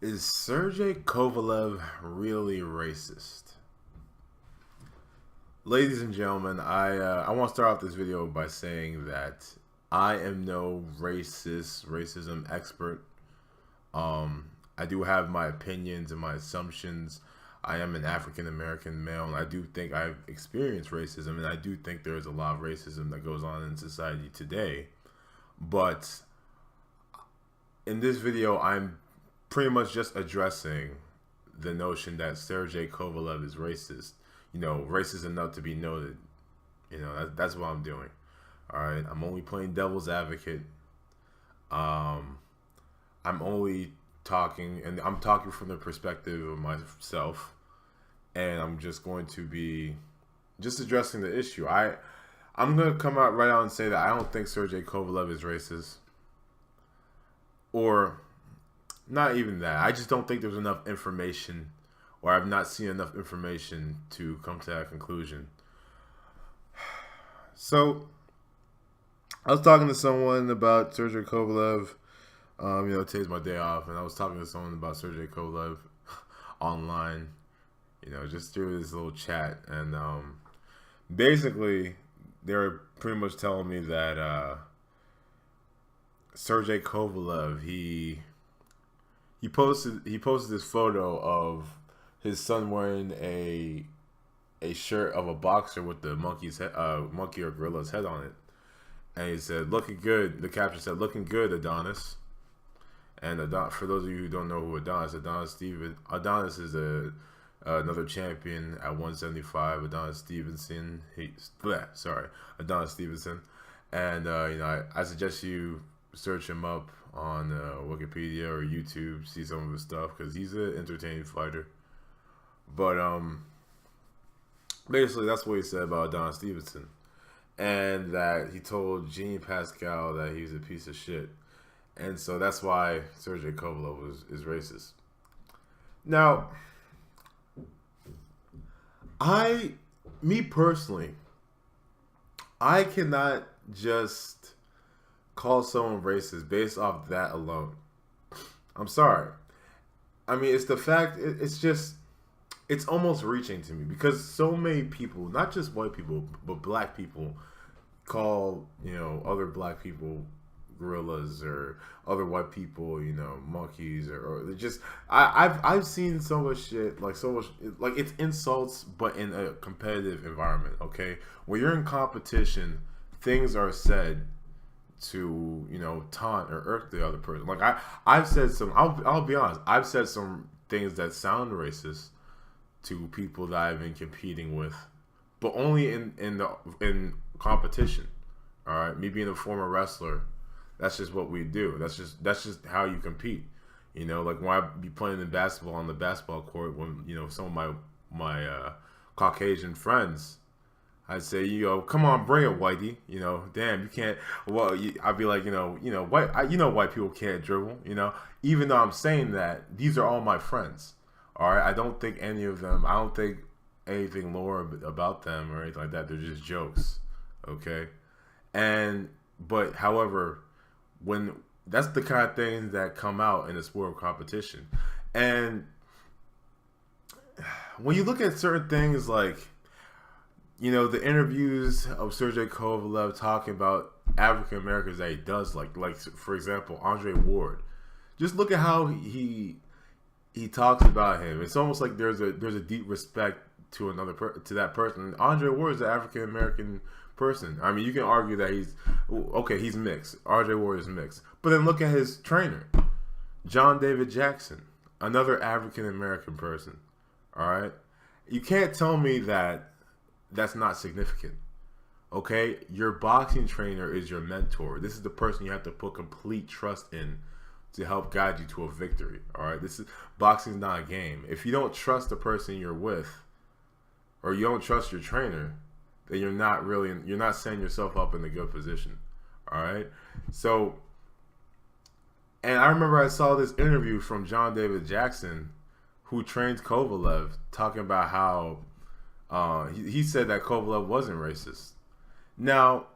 Is Sergey Kovalev really racist? Ladies and gentlemen, I want to start off this video by saying that I am no racism expert. I do have my opinions and my assumptions. I am an African American male, and I do think I've experienced racism, and I do think there is a lot of racism that goes on in society today. But in this video, I'm pretty much just addressing the notion that Sergey Kovalev is racist. Racist enough to be noted. That's what I'm doing. All right, I'm only playing devil's advocate. I'm only talking, and I'm talking from the perspective of myself, and I'm just going to be just addressing the issue. I'm gonna come out right out and say that I don't think Sergey Kovalev is racist, or not even that. I just don't think there's enough information, or I've not seen enough information to come to that conclusion. So, I was talking to someone about Sergey Kovalev. Today's my day off, and I was talking to someone about Sergey Kovalev online, just through this little chat. And basically, they were pretty much telling me that Sergey Kovalev, he posted this photo of his son wearing a shirt of a boxer with the monkey or gorilla's head on it, and he said, "Looking good." The caption said, "Looking good, Adonis." And for those of you who don't know who Adonis is another champion at 175. Adonis Stevenson. Adonis Stevenson. And I suggest you search him up on Wikipedia or YouTube, see some of his stuff, because he's an entertaining fighter. But basically, that's what he said about Adonis Stevenson, and that he told Jean Pascal that he was a piece of shit. And so that's why Sergey Kovalev is racist. Now, me personally, I cannot just call someone racist based off that alone. I'm sorry. I mean, it's the fact, it's almost reaching to me, because so many people, not just white people, but black people, call, other black people gorillas, or other white people, monkeys, or just I've seen so much shit, like it's insults, but in a competitive environment. Okay, when you're in competition, things are said to taunt or irk the other person. Like I've said some. I'll be honest. I've said some things that sound racist to people that I've been competing with, but only in competition. All right, me being a former wrestler. That's just what we do. That's just how you compete. Like when I be playing in basketball on the basketball court, when some of my Caucasian friends, I'd say, come on, bring it, whitey. Damn, you can't. Well, I'd be like, white people can't dribble. Even though I'm saying that, these are all my friends. All right, I don't think anything lower about them or anything like that. They're just jokes. Okay, but however, when that's the kind of things that come out in a sport of competition. And when you look at certain things like, the interviews of Sergey Kovalev talking about African Americans that he does, like for example, Andre Ward, just look at how he talks about him. It's almost like there's a deep respect to to that person. Andre Ward is an African American person. I mean, you can argue that he's mixed. RJ Ward is mixed. But then look at his trainer, John David Jackson, another African American person. All right? You can't tell me that that's not significant. Okay? Your boxing trainer is your mentor. This is the person you have to put complete trust in to help guide you to a victory. All right? Boxing's not a game. If you don't trust the person you're with, or you don't trust your trainer, then you're not setting yourself up in a good position. All right. So, and I remember I saw this interview from John David Jackson, who trains Kovalev, talking about how he said that Kovalev wasn't racist. Now,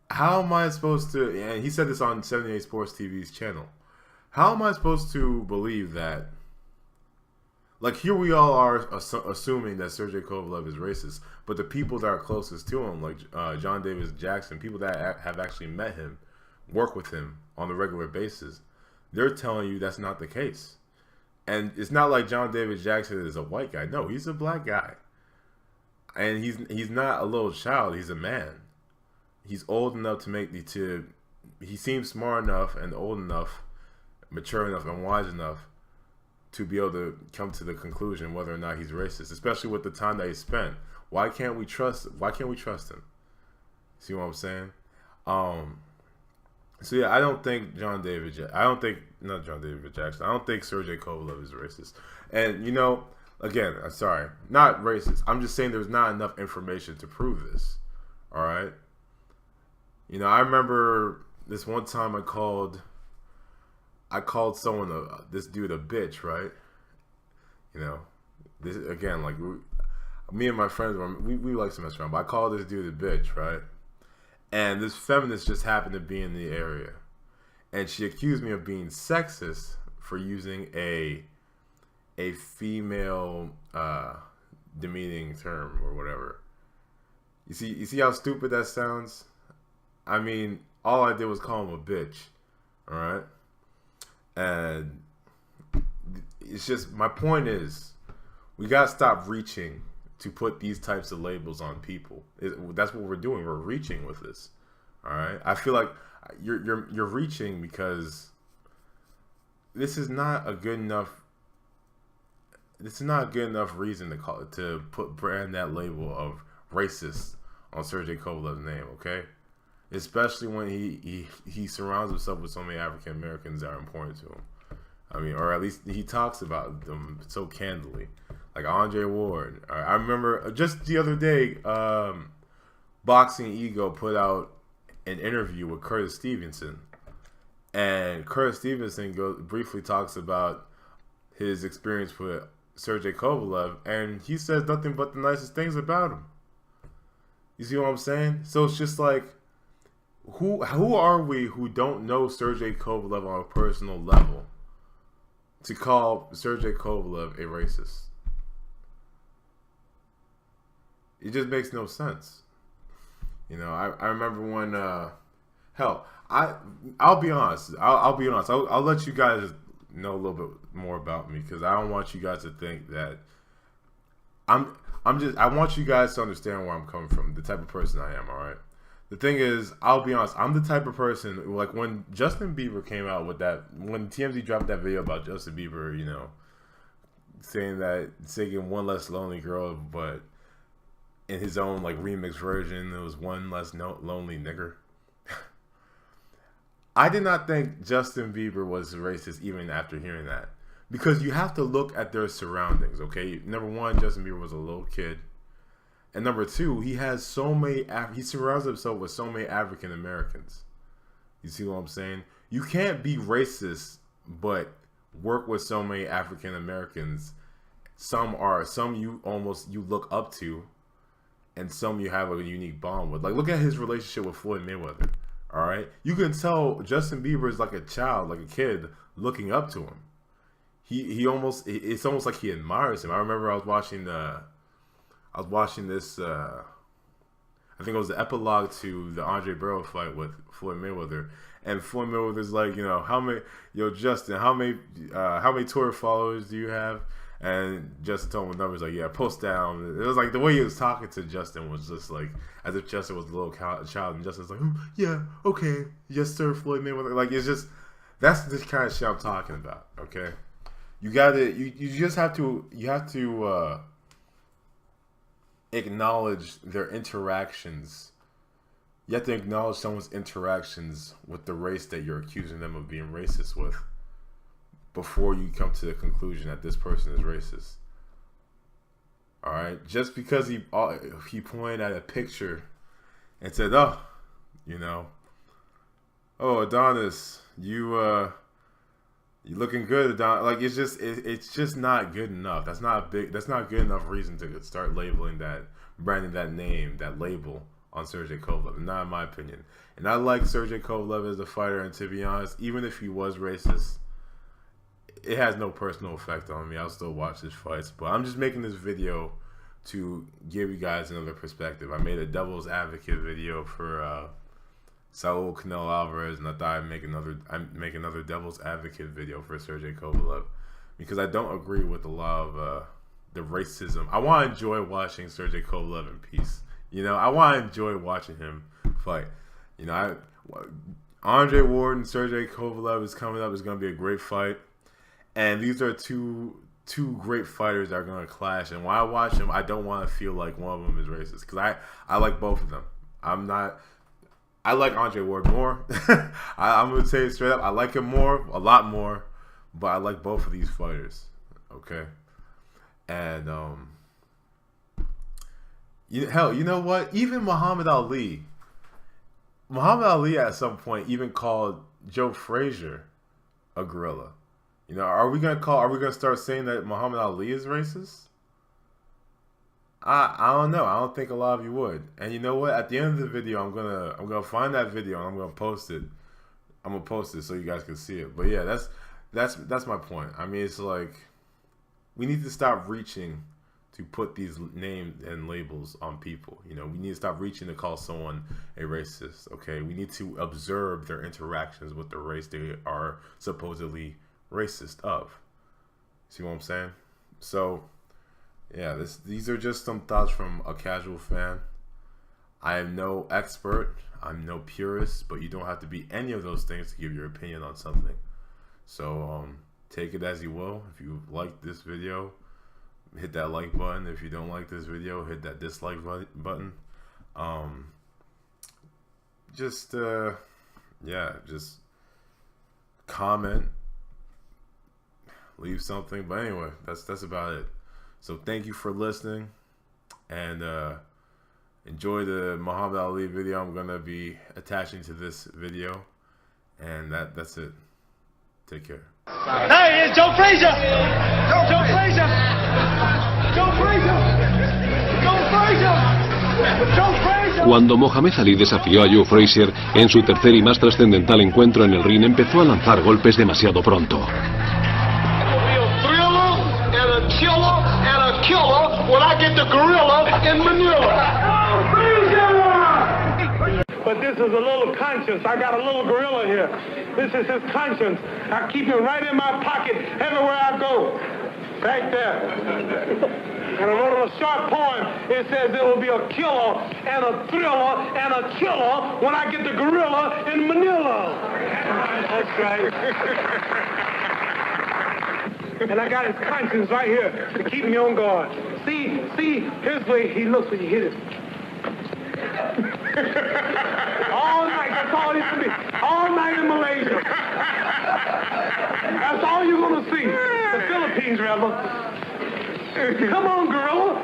how am I supposed to? And he said this on 78 Sports TV's channel. How am I supposed to believe that? Like, here we all are assuming that Sergey Kovalev is racist, but the people that are closest to him, like John Davis Jackson, people that have actually met him, work with him on a regular basis, they're telling you that's not the case. And it's not like John Davis Jackson is a white guy. No, he's a black guy. And he's not a little child. He's a man. He's old enough he seems smart enough and old enough, mature enough and wise enough to be able to come to the conclusion whether or not he's racist, especially with the time that he spent. Why can't we trust him? See what I'm saying? So yeah, I don't think Jackson. I don't think Sergey Kovalev is racist. And again, I'm sorry, not racist. I'm just saying there's not enough information to prove this. All right. I remember this one time I called someone this dude a bitch, right? This again, like me and my friends we like to mess around, but I called this dude a bitch, right? And this feminist just happened to be in the area, and she accused me of being sexist for using a female demeaning term or whatever. You see how stupid that sounds? I mean, all I did was call him a bitch, all right? And it's just, my point is, we gotta stop reaching to put these types of labels on people. That's what we're doing. We're reaching with this. All right. I feel like you're reaching because this is not a good enough. It's not a good enough reason to brand that label of racist on Sergey Kovalev's name. Okay, especially when he surrounds himself with so many African Americans that are important to him. I mean, or at least he talks about them so candidly. Like Andre Ward. I remember just the other day, boxingego put out an interview with Curtis Stevenson. And Curtis Stevenson briefly talks about his experience with Sergey Kovalev. And he says nothing but the nicest things about him. You see what I'm saying? So it's just like, who are we who don't know Sergey Kovalev on a personal level to call Sergey Kovalev a racist? It just makes no sense. I remember when, I'll be honest. I'll be honest. I'll let you guys know a little bit more about me because I don't want you guys to think that I want you guys to understand where I'm coming from, the type of person I am, all right? The thing is, I'll be honest, I'm the type of person, like when Justin Bieber came out with when TMZ dropped that video about Justin Bieber, singing One Less Lonely Girl, but in his own like remix version, there was One Less Lonely Nigger. I did not think Justin Bieber was racist even after hearing that. Because you have to look at their surroundings, okay? Number one, Justin Bieber was a little kid. And number two, he surrounds himself with so many African Americans. You see what I'm saying? You can't be racist, but work with so many African Americans. Some you look up to, and some you have a unique bond with. Like, look at his relationship with Floyd Mayweather. All right, you can tell Justin Bieber is like a child, like a kid, looking up to him. It's almost like he admires him. I remember I was watching this. I think it was the epilogue to the Andre Barrow fight with Floyd Mayweather, and Floyd Mayweather's like, Justin, how many Twitter followers do you have? And Justin told him numbers like, yeah, post down. It was like the way he was talking to Justin was just like as if Justin was a little child, and Justin's like, yeah, okay, yes sir, Floyd Mayweather. Like, it's just, that's the kind of shit I'm talking about. Okay, you have to acknowledge their interactions. You have to acknowledge someone's interactions with the race that you're accusing them of being racist with before you come to the conclusion that this person is racist. All right, just because he pointed at a picture and said, "Oh, Adonis, you looking good, Adonis." Like, it's just not good enough. That's not good enough reason to start branding that name, that label on Sergey Kovalev. Not in my opinion. And I like Sergey Kovalev as a fighter. And to be honest, even if he was racist, it has no personal effect on me. I'll still watch his fights, but I'm just making this video to give you guys another perspective. I made a devil's advocate video for Saul Canelo Alvarez, and I thought I'd make another devil's advocate video for Sergey Kovalev, because I don't agree with a lot of the racism. I want to enjoy watching Sergey Kovalev in peace. You know, I want to enjoy watching him fight. You know, Andre Ward and Sergey Kovalev is coming up. It's going to be a great fight, and these are two great fighters that are going to clash. And when I watch them, I don't want to feel like one of them is racist, because I like both of them. I like Andre Ward more. I'm going to say it straight up. I like him more, a lot more, but I like both of these fighters. Okay, and hell, you know what? Even Muhammad Ali at some point even called Joe Frazier a gorilla. You know, are we gonna start saying that Muhammad Ali is racist? I don't know. I don't think a lot of you would. And you know what? At the end of the video, I'm gonna find that video and I'm gonna post it. I'm gonna post it so you guys can see it. But yeah, that's my point. I mean, it's like we need to stop reaching to put these names and labels on people. You know, we need to stop reaching to call someone a racist. Okay, we need to observe their interactions with the race they are supposedly racist of. See what I'm saying? So yeah, these are just some thoughts from a casual fan. I am no expert, I'm no purist, but you don't have to be any of those things to give your opinion on something. So take it as you will. If you like this video, hit that like button. If you don't like this video, hit that dislike button. Just comment, leave something. But anyway, that's about it. So thank you for listening, and enjoy the Muhammad Ali video I'm gonna be attaching to this video, and that's it. Take care. Hey, it's Joe Frazier! Joe Frazier! Joe Frazier! Joe Frazier! Joe Frazier! Cuando Mohamed Ali desafió a Joe Frazier en su tercer y más trascendental encuentro en el ring, empezó a lanzar golpes demasiado pronto. But this is a little conscience. I got a little gorilla here. This is his conscience. I keep him right in my pocket everywhere I go. Right there. And I wrote a short poem. It says there will be a killer and a thriller and a killer when I get the gorilla in Manila. That's right. And I got his conscience right here to keep me on guard. See, here's the way he looks when you hit him. All night, that's all he's gonna be. All night in Malaysia. That's all you're gonna see. The Philippines, rather. Come on, gorilla.